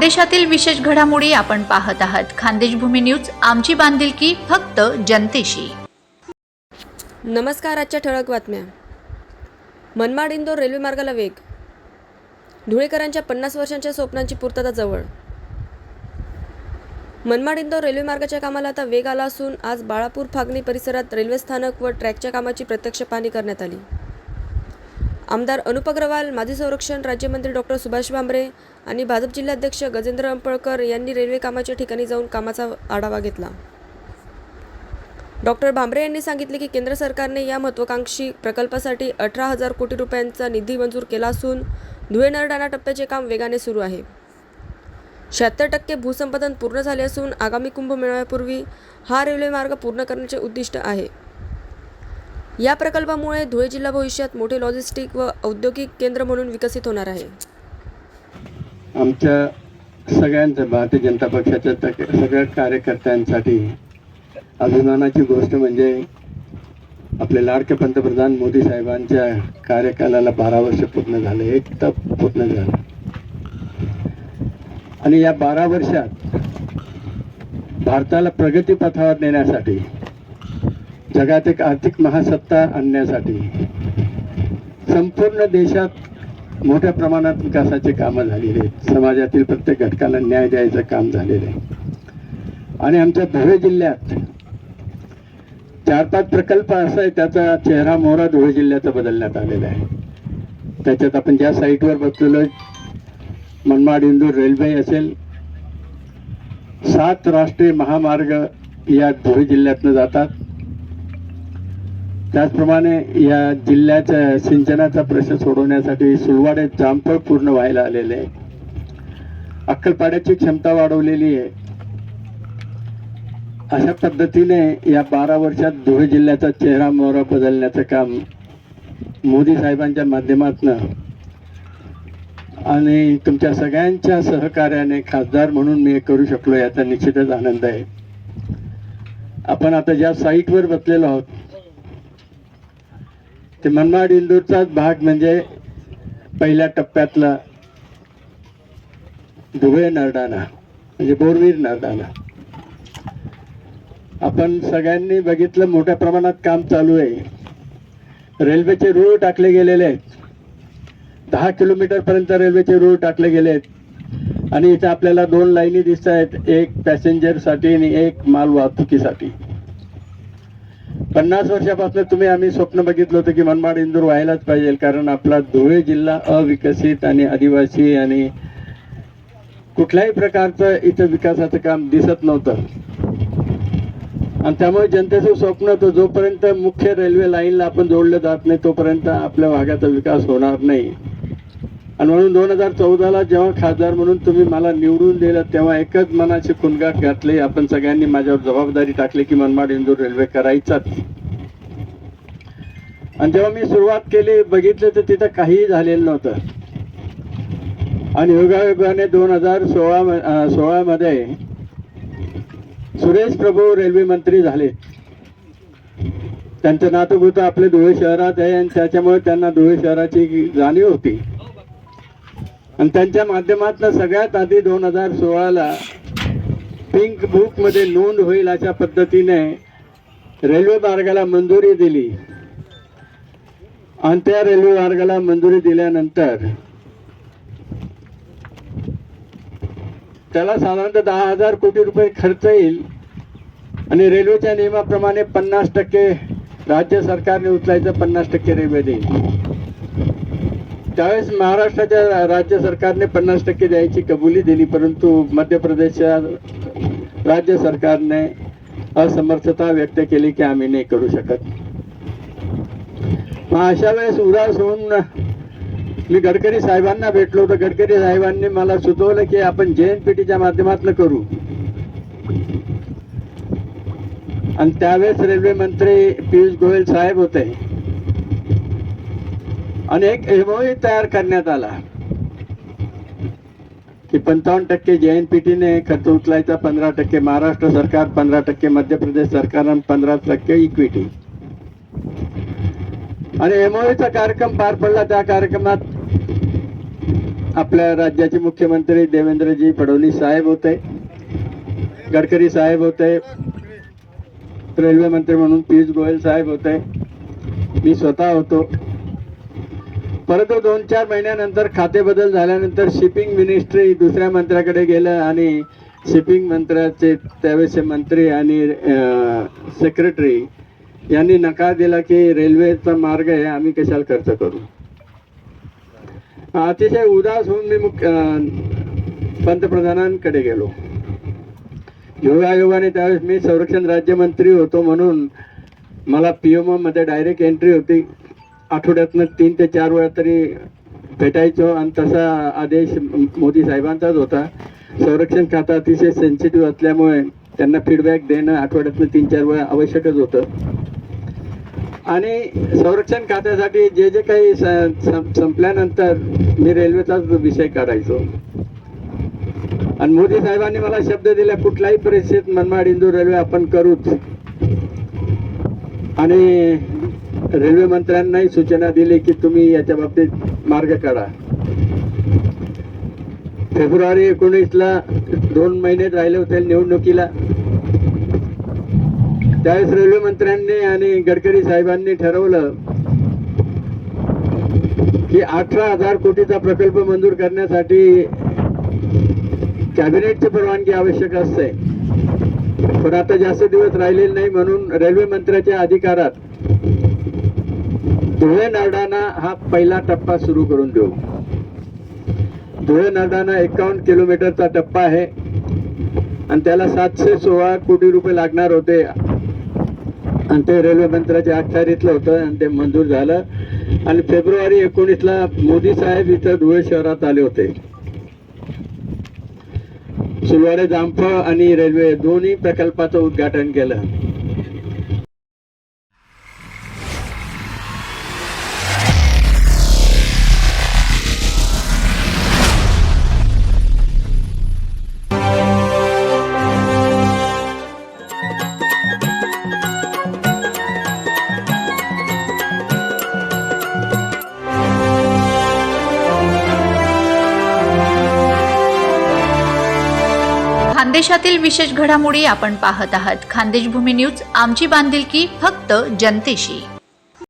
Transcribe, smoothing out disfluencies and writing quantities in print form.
खानदेशातील विशेष घडामोडी आपण पाहत आहात. खानदेश भूमी न्यूज, आमची बांधिलकी फक्त जनतेशी. नमस्कार. आजच्या ठळक बातम्या. मनमाड इंदोर रेल्वे मार्गाला वेग. धुळेकरांच्या 50 वर्षांच्या स्वप्नांची पूर्तता जवळ. मनमाड इंदोर रेल्वे मार्गाच्या कामाला आता वेग आला असून आज बाळापूर फागणी परिसरात रेल्वे स्थानक व ट्रॅकच्या कामाची प्रत्यक्ष पाहणी करण्यात आली. आमदार अनुप अग्रवाल, माजी संरक्षण राज्यमंत्री डॉक्टर सुभाष भामरे आणि भाजप जिल्हाध्यक्ष गजेंद्र अंपळकर यांनी रेल्वे कामाच्या ठिकाणी जाऊन कामाचा आढावा घेतला. डॉक्टर भामरे यांनी सांगितले की केंद्र सरकारने या महत्त्वाकांक्षी प्रकल्पासाठी 18,000 कोटी रुपयांचा निधी मंजूर केला असून धुळे नरडाणा टप्प्याचे काम वेगाने सुरू आहे. 76% भूसंपादन पूर्ण झाले असून आगामी कुंभमेळ्यापूर्वी हा रेल्वे मार्ग पूर्ण करण्याचे उद्दिष्ट आहे. या प्रकल्पामुळे धुळे जिल्हा भविष्यात मोठे लॉजिस्टिक व औद्योगिक केंद्र म्हणून विकसित होणार आहे. आमच्या सगळ्यांच्या भारतीय जनता पक्षाच्या सगळ्या कार्यकर्त्यांसाठी अभिमानाची गोष्ट म्हणजे आपले लाडके पंतप्रधान मोदी साहेबांच्या कार्यकालाला 12 वर्ष पूर्ण झाले, एक टप पूर्ण झालं. आणि या 12 वर्षात भारताला प्रगतीपथावर नेण्यासाठी, जगात एक आर्थिक महासत्ता आणण्यासाठी संपूर्ण देशात मोठ्या प्रमाणात विकासाचे कामं झालेले आहेत. समाजातील प्रत्येक घटकाला न्याय द्यायचं काम झालेलं आहे. आणि आमच्या धुळे जिल्ह्यात 4-5 प्रकल्प असा आहे त्याचा चेहरा मोहरा धुळे जिल्ह्याचा बदलण्यात आलेला आहे. त्याच्यात आपण ज्या साईटवर बसलेलो मनमाड इंदूर रेल्वे असेल, 7 राष्ट्रीय महामार्ग या धुळे जिल्ह्यातनं जातात. त्याचप्रमाणे या जिल्ह्याच्या सिंचनाचा प्रश्न सोडवण्यासाठी सुलवाडे जामफळ पूर्ण व्हायला आलेले आहे. अक्कलपाड्याची क्षमता वाढवलेली आहे. अशा पद्धतीने या 12 वर्षात धुळे जिल्ह्याचा चेहरा मोहरा बदलण्याचं काम मोदी साहेबांच्या माध्यमातून आणि तुमच्या सगळ्यांच्या सहकार्याने खासदार म्हणून मी करू शकलो याचा निश्चितच आनंद आहे. आपण आता ज्या साईटवर बसलेलो आहोत ते मनमाड इंदूरचाच भाग म्हणजे पहिल्या टप्प्यातला धुळे नरडाणा म्हणजे बोरवीर नरडाणा. आपण सगळ्यांनी बघितलं मोठ्या प्रमाणात काम चालू आहे. रेल्वेचे रूळ टाकले गेलेले आहेत. 10 किलोमीटर पर्यंत रेल्वेचे रूळ टाकले गेले आहेत. आणि इथे आपल्याला 2 लाईनी दिसत आहेत, एक पॅसेंजरसाठी आणि एक माल वाहतुकीसाठी. 50 वर्षापासून आम्ही स्वप्न बघितलं होतं की मनमाड इंदूर व्हायलाच पाहिजे, कारण आपला धुळे जिल्हा अविकसित आणि आदिवासी आणि कुठल्याही प्रकारचं इथं विकासाचं काम दिसत नव्हतं. आणि त्यामुळे जनतेचं स्वप्न होतं जोपर्यंत मुख्य रेल्वे लाईनला आपण जोडलं जात नाही तोपर्यंत आपल्या भागाचा विकास होणार नाही. आणि म्हणून 2014ला जेव्हा खासदार म्हणून तुम्ही मला निवडून दिलं तेव्हा एकच मनाची खुणगाठ घातली. आपण सगळ्यांनी माझ्यावर जबाबदारी टाकली की मनमाड इंदूर रेल्वे करायचाच. आणि जेव्हा मी सुरुवात केली बघितलं तर तिथं काहीही झालेलं नव्हतं. आणि योगायोगाने 2016 मध्ये सुरेश प्रभू रेल्वे मंत्री झाले. त्यांचं नातू आपले धुळे शहरात आहे आणि त्याच्यामुळे त्यांना धुळे शहराची जाणीव होती. आणि त्यांच्या माध्यमातून सगळ्यात आधी 2016ला पिंक बुक मध्ये नोंद होईल अशा पद्धतीने रेल्वे मार्गाला मंजुरी दिली. आणि त्या रेल्वे मार्गाला मंजुरी दिल्यानंतर त्याला साधारणतः 10,000 कोटी रुपये खर्च येईल. आणि रेल्वेच्या नियमाप्रमाणे 50% राज्य सरकारने उचलायचं, 50% रेल्वे देईल. त्यावेळेस महाराष्ट्राच्या राज्य सरकारने 50% द्यायची कबुली दिली, परंतु मध्य प्रदेशच्या राज्य सरकारने असमर्थता व्यक्त केली की आम्ही नाही करू शकत. मग अशा वेळेस उदास होऊन मी गडकरी साहेबांना भेटलो तर गडकरी साहेबांनी मला सुचवलं की आपण JNPTच्या माध्यमातून करू. आणि त्यावेळेस रेल्वे मंत्री पियुष गोयल साहेब होते. आणि एक MOU तयार करण्यात आला की 55% JNPTने खर्च उचलायचा, 15% महाराष्ट्र सरकार, 15% मध्य प्रदेश सरकार आणि 15% इक्विटी. आणि MOUचा कार्यक्रम पार पडला. त्या कार्यक्रमात आपल्या राज्याचे मुख्यमंत्री देवेंद्रजी फडणवीस साहेब होते, गडकरी साहेब होते, रेल्वे मंत्री म्हणून पियुष गोयल साहेब होते, मी स्वतः होतो. परंतु 2-4 महिन्यानंतर खाते बदल झाल्यानंतर शिपिंग मिनिस्ट्री दुसऱ्या मंत्र्याकडे गेलं आणि शिपिंग मंत्र्याचे त्यावेळेचे मंत्री आणि सेक्रेटरी यांनी नकार दिला की रेल्वेचा मार्ग आहे, आम्ही कशाला खर्च करू. अतिशय उदास होऊन मी पंतप्रधानांकडे गेलो. योगायोगाने त्यावेळेस मी संरक्षण राज्यमंत्री होतो म्हणून मला PMO मध्ये डायरेक्ट एंट्री होती. आठवड्यातनं 3 ते 4 वेळा तरी भेटायचो आणि तसा आदेश मोदी साहेबांचाच होता. संरक्षण खातं अतिशय सेन्सिटिव्ह असल्यामुळे त्यांना फीडबॅक देणं आठवड्यातनं 3-4 वेळा आवश्यकच होतं. आणि संरक्षण खात्यासाठी जे जे काही संपल्यानंतर मी रेल्वेचाच विषय काढायचो. आणि मोदी साहेबांनी मला शब्द दिला, कुठल्याही परिस्थितीत मनमाड इंदूर रेल्वे आपण करूच. आणि रेल्वे मंत्र्यांनाही सूचना दिली की तुम्ही याच्या बाबतीत मार्ग काढा. फेब्रुवारी 19ला 2 महिने राहिले होते निवडणुकीला. त्यावेळेस रेल्वे मंत्र्यांनी आणि गडकरी साहेबांनी ठरवलं की 18,000 कोटीचा प्रकल्प मंजूर करण्यासाठी कॅबिनेटची परवानगी आवश्यक असते. पण आता जास्त दिवस राहिलेले नाही म्हणून रेल्वे मंत्र्याच्या अधिकारात धुळे नरडाणा हा पहिला टप्पा सुरू करून देऊ. धुळे नरडाणा 51 किलोमीटरचा टप्पा आहे आणि त्याला 716 कोटी रुपये लागणार होते आणि ते रेल्वे मंत्र्याच्या अखत्यारीतलं होतं आणि ते मंजूर झालं. आणि फेब्रुवारी 19ला मोदी साहेब इथं धुळे शहरात आले होते. सुलवाडे जामफळ आणि रेल्वे दोन्ही प्रकल्पाचं उद्घाटन केलं. खानदेशातील विशेष घडामोडी आपण पाहत आहात. खानदेश भूमी न्यूज, आमची बांधिलकी फक्त जनतेशी.